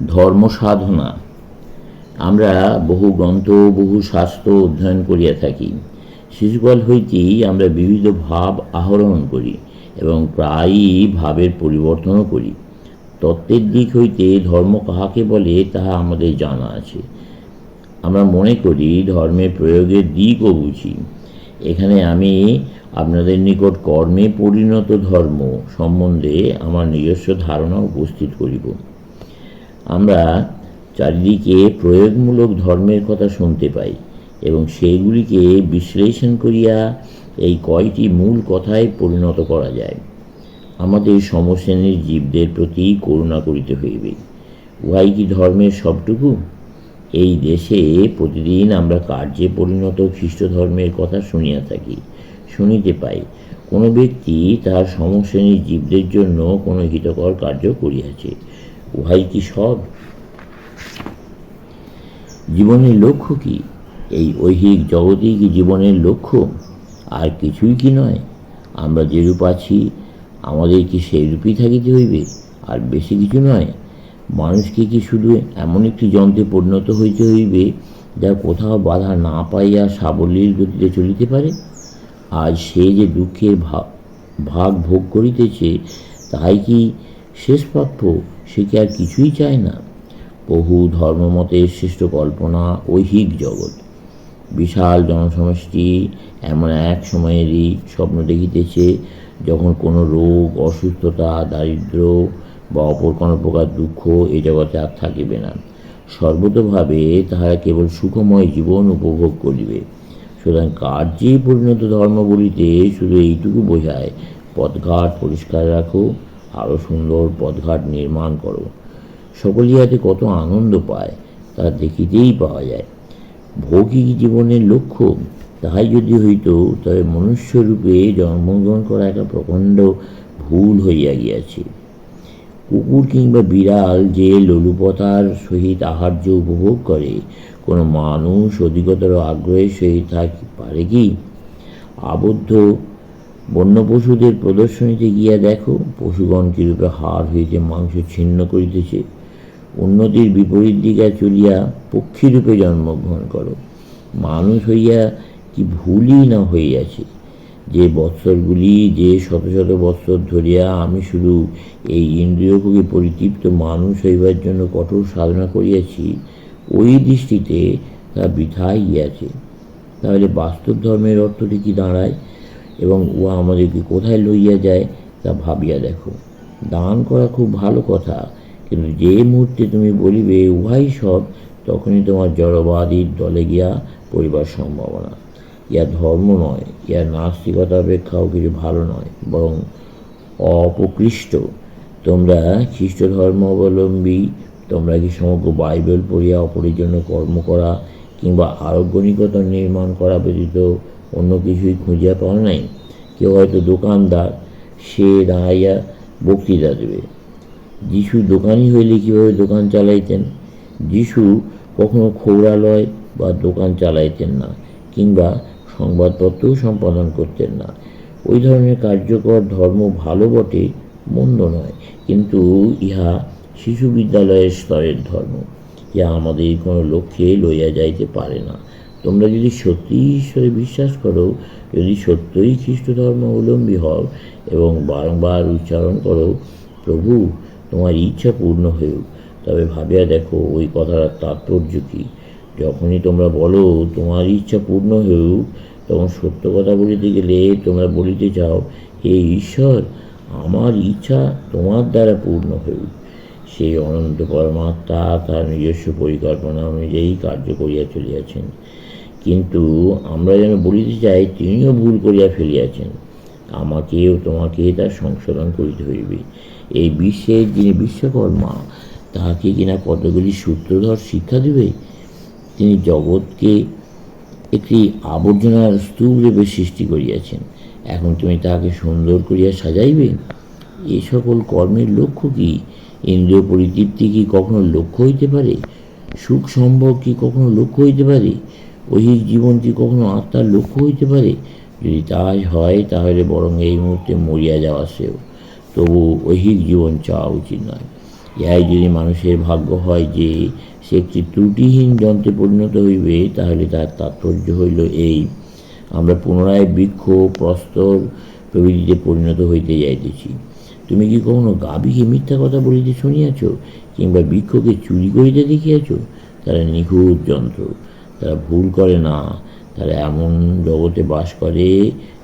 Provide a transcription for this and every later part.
ধর্ম সাধনা। আমরা বহু গ্রন্থ বহু শাস্ত্র অধ্যয়ন করিয়া থাকি। শিশুকাল হইতেই আমরা বিবিধ ভাব আহরণ করি এবং প্রায়ই ভাবের পরিবর্তনও করি। তত্ত্বের দিক হইতে ধর্ম কাহাকে বলে তাহা আমাদের জানা আছে। আমরা মনে করি ধর্মের প্রয়োগের দিকও বুঝি। এখানে আমি আপনাদের নিকট কর্মে পরিণত ধর্ম সম্বন্ধে আমার নিজস্ব ধারণা উপস্থিত করিব। আমরা চারিদিকে প্রয়োগমূলক ধর্মের কথা শুনতে পাই এবং সেইগুলিকে বিশ্লেষণ করিয়া এই কয়টি মূল কথায় পরিণত করা যায়। আমাদের সমশ্রেণীর জীবদের প্রতি করুণা করিতে হইবে। উহাই কি ধর্মের সবটুকু? এই দেশে প্রতিদিন আমরা কার্যে পরিণত খ্রিস্ট ধর্মের কথা শুনিয়া থাকি, শুনিতে পাই কোনো ব্যক্তি তাহার সমশ্রেণীর জীবদের জন্য কোনো হিতকর কার্য করিয়াছে। উহাই কি সব? জীবনের লক্ষ্য কি? এই ঐহিক জগতেই কি জীবনের লক্ষ্য? আর কিছুই কি নয়? আমরা যেরূপ আছি আমাদের কি সেই রূপই থাকিতে হইবে, আর বেশি কিছু নয়? মানুষকে কি শুধু এমন একটি যন্ত্রে পরিণত হইতে হইবে যা কোথাও বাধা না পাইয়া সাবলীল গতিতে চলিতে পারে? আজ সে যে দুঃখের ভাগ ভোগ করিতেছে তাহাই কি শেষ প্রাপ্য? সে কি আর কিছুই চায় না? বহু ধর্মমতের শ্রেষ্ঠ কল্পনা ঐহিক জগৎ। বিশাল জনসমষ্টি এমন এক সময়েরই স্বপ্ন দেখিতেছে যখন কোনো রোগ, অসুস্থতা, দারিদ্র্য বা অপর কোনো প্রকার দুঃখ এই জগতে আর থাকিবে না। সর্বতোভাবে তাহারা কেবল সুখময় জীবন উপভোগ করিবে। সুতরাং কার্যে পরিণত ধর্ম বলিতে শুধু এইটুকু বোঝায়, পথঘাট পরিষ্কার রাখো, আরও সুন্দর পথঘাট নির্মাণ করো। সকলেই হাতে কত আনন্দ পায় তা দেখিতেই পাওয়া যায়। ভৌতিক জীবনের লক্ষ্য তাহাই যদি হইত, তবে মনুষ্যরূপে জন্মগ্রহণ করা একটা প্রকাণ্ড ভুল হইয়া গিয়াছে। কুকুর কিংবা বিড়াল যে লোলুপতার সহিত আহার্য উপভোগ করে, কোনো মানুষ অধিকতর আগ্রহের সহিত থাকি পারে কি? আবদ্ধ বন্য পশুদের প্রদর্শনীতে গিয়া দেখো, পশুগণ কিরূপে হাড় হইতে মাংস ছিন্ন করিতেছে। উন্নতির বিপরীত দিকে চলিয়া পক্ষীরূপে জন্মগ্রহণ করো। মানুষ হইয়া কি ভুলই না হইয়াছে। যে বৎসরগুলি, যে শত শত বৎসর ধরিয়া আমি শুধু এই ইন্দ্রিয়ভোগে পরিতৃপ্ত মানুষ হইবার জন্য কঠোর সাধনা করিয়াছি, ওই দৃষ্টিতে তা বৃথাই গিয়াছে। তাহলে বাস্তব ধর্মের অর্থটি কি দাঁড়ায় এবং উহা আমাদেরকে কোথায় লইয়া যায় তা ভাবিয়া দেখো। দান করা খুব ভালো কথা, কিন্তু যে মুহূর্তে তুমি বলিবে উহাই সব, তখনই তোমার জড়বাদীর দলে গিয়া পড়িবার সম্ভাবনা। ইহা ধর্ম নয়, ইহা নাস্তিকতা অপেক্ষাও কিছু ভালো নয়, বরং অপকৃষ্ট। তোমরা খ্রিস্ট ধর্ম অবলম্বী, তোমরা কি সমগ্র বাইবেল পড়িয়া অপরের জন্য কর্ম করা কিংবা আরোগ্য নিকেতন নির্মাণ করা ব্যতীত অন্য কিছুই খুঁজিয়া পাও নাই? কেউ হয়তো দোকানদার, সে দাঁড়াইয়া বক্তৃতা দেবে। যিশু দোকানি হইলে কীভাবে দোকান চালাইতেন? যিশু কখনো ক্ষৌরালয় বা দোকান চালাইতেন না, কিংবা সংবাদপত্রও সম্পাদন করতেন না। ওই ধরনের কার্যকর ধর্ম ভালো বটে, মন্দ নয়, কিন্তু ইহা শিশু বিদ্যালয়ের স্তরের ধর্ম, যা আমাদের কোনো লক্ষ্যে লইয়া যাইতে পারে না। তোমরা যদি সত্যিই ঈশ্বরে বিশ্বাস করো, যদি সত্যই খ্রিস্ট ধর্ম অবলম্বী হও এবং বারংবার উচ্চারণ করো, প্রভু তোমার ইচ্ছা পূর্ণ হউক, তবে ভাবিয়া দেখো ওই কথার তাৎপর্য কী। যখনই তোমরা বলো তোমার ইচ্ছা পূর্ণ হউক, তখন সত্য কথা বলিতে গেলে তোমরা বলিতে চাও, হে ঈশ্বর, আমার ইচ্ছা তোমার দ্বারা পূর্ণ হউক। সেই অনন্ত পরমাত্মা তার নিজস্ব পরিকল্পনা অনুযায়ী কার্য করিয়া চলিয়াছেন, কিন্তু আমরা যেন বলিতে চাই তিনিও ভুল করিয়া ফেলিয়াছেন। আমাকেও তোমাকে তার সংশোধন করিতে হইবে। এই বিশ্বের যিনি বিশ্বকর্মা, তাহাকে কিনা কতগুলি সূত্রধর শিক্ষা দিবে? তিনি জগৎকে একটি আবর্জনার স্তূপ রূপে সৃষ্টি করিয়াছেন, এখন তুমি তাহাকে সুন্দর করিয়া সাজাইবে? এ সকল কর্মের লক্ষ্য কি? ইন্দ্রিয় পরিতৃপ্তি কি কখনো লক্ষ্য হইতে পারে? সুখ সম্ভোগ কি কখনো লক্ষ্য হইতে পারে? ঐহিক জীবন কি কখনো আত্মার লক্ষ্য হইতে পারে? যদি তাই হয়, তাহলে বরং এই মুহূর্তে মরিয়া যাওয়া সেও, তবু ঐহিক জীবন চাওয়া উচিত নয়। ইহাই যদি মানুষের ভাগ্য হয় যে সে একটি ত্রুটিহীন যন্ত্রে পরিণত হইবে, তাহলে তার তাৎপর্য হইল এই: আমরা পুনরায় বৃক্ষ, প্রস্তর প্রভৃতিতে পরিণত হইতে যাইতেছি। তুমি কি কখনো গাভীকে মিথ্যা কথা বলিতে শুনিয়াছ, কিংবা বৃক্ষকে চুরি করিতে দেখিয়াছ? তারা নিখুঁত যন্ত্র, তারা ভুল করে না। তারা এমন জগতে বাস করে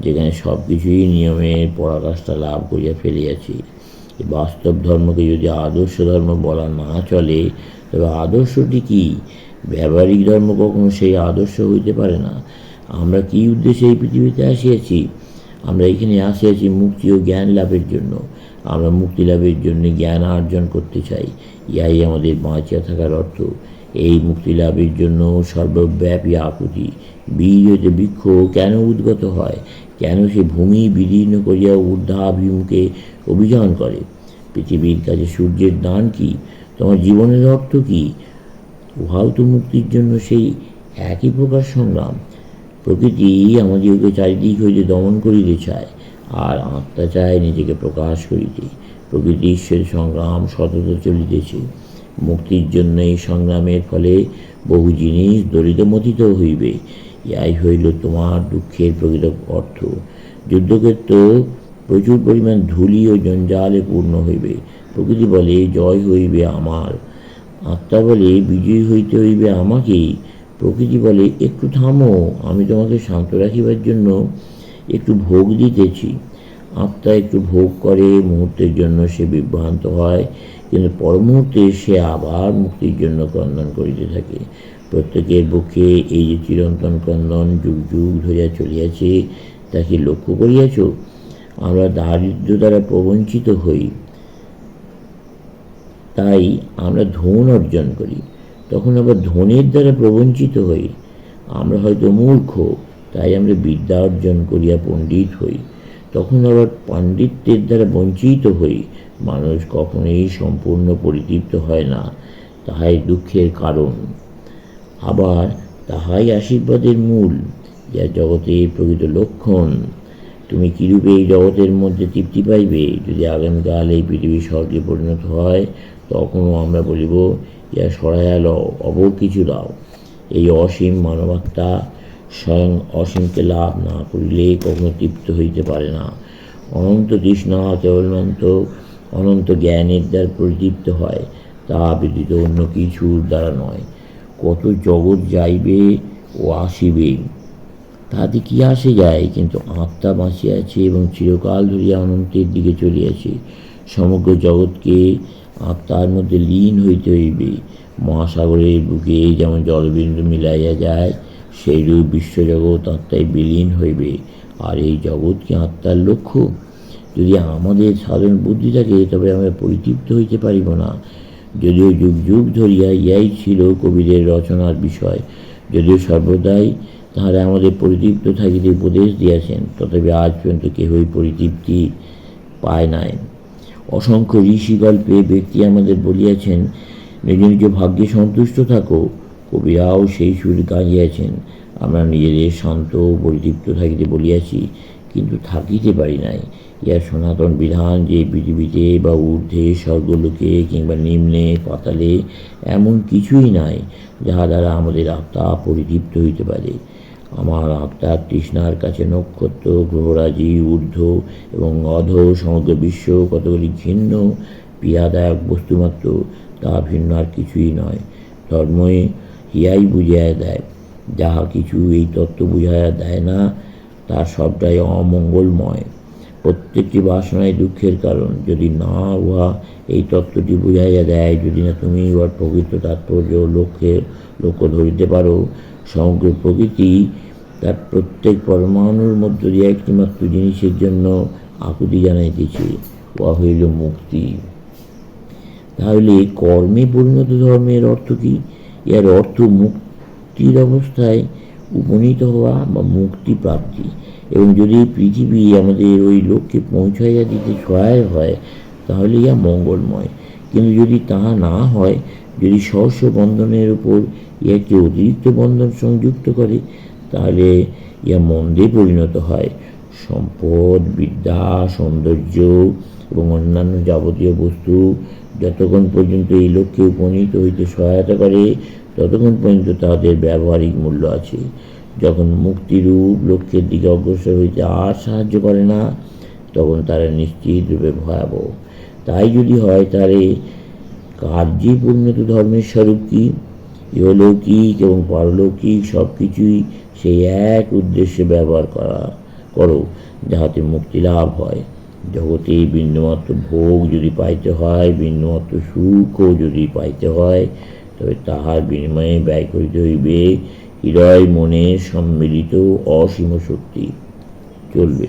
যেখানে সব কিছুই নিয়মের পরাকাষ্ঠা লাভ করিয়া ফেলিয়াছে। এই বাস্তব ধর্মকে যদি আদর্শ ধর্ম বলা না চলে, তবে আদর্শটি কি? ব্যবহারিক ধর্ম কখনো সেই আদর্শ হইতে পারে না। আমরা কি উদ্দেশ্যে এই পৃথিবীতে আসিয়াছি? আমরা এখানে আসিয়াছি মুক্তি ও জ্ঞান লাভের জন্য। আমরা মুক্তি লাভের জন্য জ্ঞান অর্জন করতে চাই। ইহাই আমাদের বাঁচিয়া থাকার অর্থ। এই মুক্তি লাভের জন্য সর্বব্যাপী আকুতি। বীজ হইতে বৃক্ষ কেন উদ্গত হয়? কেন সে ভূমি বিদীর্ণ করিয়া ঊর্ধ্বাভিমুখে অভিযান করে? পৃথিবীর কাছে সূর্যের দান কি? তোমার জীবনের অর্থ কি? উহাও তো মুক্তির জন্য সেই একই প্রকার সংগ্রাম। প্রকৃতি আমাদিগকে চারিদিক হইতে দমন করিতে চায়, আর আত্মা চায় নিজেকে প্রকাশ করিতে। প্রকৃতি ঈশ্বরের সংগ্রাম সতত চলিতেছে। মুক্তির জন্য এই সংগ্রামের ফলে বহু জিনিস দরিদ্রমথিত হইবে। ইহাই হইল তোমার দুঃখের প্রকৃত অর্থ। যুদ্ধক্ষেত্র প্রচুর পরিমাণ ধূলি ও জঞ্জালে পূর্ণ হইবে। প্রকৃতি বলে জয় হইবে আমার, আত্মা বলে বিজয়ী হইতে হইবে আমাকেই। প্রকৃতি বলে একটু থামো, আমি তোমাকে শান্ত রাখিবার জন্য একটু ভোগ দিতেছি। আত্মা একটু ভোগ করে, মুহূর্তের জন্য সে বিভ্রান্ত হয়, কিন্তু পর মুহূর্তে সে আবার মুক্তির জন্য ক্রন্দন করিতে থাকে। প্রত্যেকের পক্ষে এই যে চিরন্তন ক্রন্দন যুগ যুগ ধরিয়া চলিয়াছে, তাকে লক্ষ্য করিয়াছ? আমরা দারিদ্র্য দ্বারা প্রবঞ্চিত হই, তাই আমরা ধন অর্জন করি। তখন আবার ধনের দ্বারা প্রবঞ্চিত হই। আমরা হয়তো মূর্খ, তাই আমরা বিদ্যা অর্জন করিয়া পণ্ডিত হই। তখন আবার পাণ্ডিত্যের দ্বারা বঞ্চিত হই। মানুষ কখনোই সম্পূর্ণ পরিতৃপ্ত হয় না, তাহাই দুঃখের কারণ। আবার তাহাই আশীর্বাদের মূল, যা জগতের প্রকৃত লক্ষণ। তুমি কিরূপে এই জগতের মধ্যে তৃপ্তি পাইবে? যদি আগামীকাল এই পৃথিবী স্বর্গে পরিণত হয়, তখনও আমরা বলিব, ইয়া সরাইয়া লও, অপর কিছু দাও। এই অসীম মানবাত্মা স্বয়ং অসীমকে লাভ না করিলে কখনো তৃপ্ত হইতে পারে না। অনন্ত তৃষ্ণা কেবলমাত্র অনন্ত জ্ঞানের দ্বারা পরিতৃপ্ত হয়, তা ব্যতীত অন্য কিছুর দ্বারা নয়। কত জগৎ যাইবে ও আসিবে, তাতে কি আসে যায়? কিন্তু আত্মা বাঁচিয়াছে এবং চিরকাল ধরিয়া অনন্তের দিকে চলিয়াছে। সমগ্র জগৎকে আত্মার মধ্যে লীন হইতে হইবে। মহাসাগরের বুকে যেমন জলবিন্দু মিলাইয়া যায়, সেইরূপ বিশ্বজগৎ আত্মায় বিলীন হইবে। আর এই জগৎ কি আত্মার লক্ষ্য? যদি আমাদের সাধারণ বুদ্ধি থাকে, তবে আমরা পরিতৃপ্ত হইতে পারিব না। যদিও যুগ যুগ ধরিয়া ইহাই ছিল কবিদের রচনার বিষয়, যদিও সর্বদাই তাহারা আমাদের পরিতৃপ্ত থাকিতে উপদেশ দিয়াছেন, তথাপি আজ পর্যন্ত কেহই পরিতৃপ্তি পায় নাই। অসংখ্য ঋষিকল্পে ব্যক্তি আমাদের বলিয়াছেন, নিজ নিজ ভাগ্যে সন্তুষ্ট থাকো। কবিরাও সেই সুর গাইয়াছেন। আমরা নিজেদের শান্ত পরিতৃপ্ত থাকিতে বলিয়াছি, কিন্তু থাকিতে পারি নাই। ইহা সনাতন বিধান যে পৃথিবীতে বা ঊর্ধ্বে, স্বর্গলোকে কিংবা নিম্নে পাতালে এমন কিছুই নাই যাহা দ্বারা আমাদের আত্মা পরিতৃপ্ত হইতে পারে। আমার আত্মার তৃষ্ণার কাছে নক্ষত্র, গ্রহরাজি, ঊর্ধ্ব এবং অধ সমগ্র বিশ্ব কতগুলি ঘৃণ্য পীড়াদায়ক বস্তুমাত্র, তা ভিন্ন আর কিছুই নয়। ধর্মই ইহাই বুঝাইয়া দেয়। যাহা কিছু এই তত্ত্ব বুঝাইয়া দেয় না, তার সবটাই অমঙ্গলময়। প্রত্যেকটি বাসনাই দুঃখের কারণ। যদি না উহা এই তত্ত্বটি বুঝাইয়া দেয়, যদি না তুমি উহার প্রকৃত তাৎপর্য লক্ষ্য ধরিতে পারো, সমগ্র প্রকৃতি তার প্রত্যেক পরমাণুর মধ্য দিয়া একটিমাত্র জিনিসের জন্য আকুতি জানাইতেছে, উহা হইল মুক্তি। তাহলে কর্মে পরিণত ধর্মের অর্থ কি? এর অর্থ মুক্তির অবস্থায় উপনীত হওয়া বা মুক্তি প্রাপ্তি। এবং যদি পৃথিবী আমাদের ওই লক্ষ্যে পৌঁছাইয়া দিতে সহায় হয়, তাহলে ইহা মঙ্গলময়। কিন্তু যদি তাহা না হয়, যদি সহস্র বন্ধনের উপর ইহা একটি অতিরিক্ত বন্ধন সংযুক্ত করে, তাহলে ইহা মন্দে পরিণত হয়। সম্পদ, বিদ্যা, সৌন্দর্য এবং অন্যান্য যাবতীয় বস্তু যতক্ষণ পর্যন্ত এই লক্ষ্যে উপনীত হইতে সহায়তা করে ততক্ষণ পর্যন্ত তাহাদের ব্যবহারিক মূল্য আছে। যখন মুক্তিরূপ লক্ষ্যের দিকে অগ্রসর হইতে আর সাহায্য করে না, তখন তারা নিশ্চিত রূপে ভয়াবহ। তাই যদি হয়, তাহলে কার্যে পরিণত ধর্মের স্বরূপ কি? ইহলৌকিক এবং পারলৌকিক সব কিছুই সেই এক উদ্দেশ্যে ব্যবহার করো, যাহাতে মুক্তি লাভ হয়। জগতে বিন্দুমাত্র ভোগ যদি পাইতে হয়, বিন্দুমাত্র সুখও যদি পাইতে হয়, তবে তাহার বিনিময়ে ব্যয় করিতে হইবে হৃদয় মনের সম্মিলিত অসীম শক্তি। চলবে।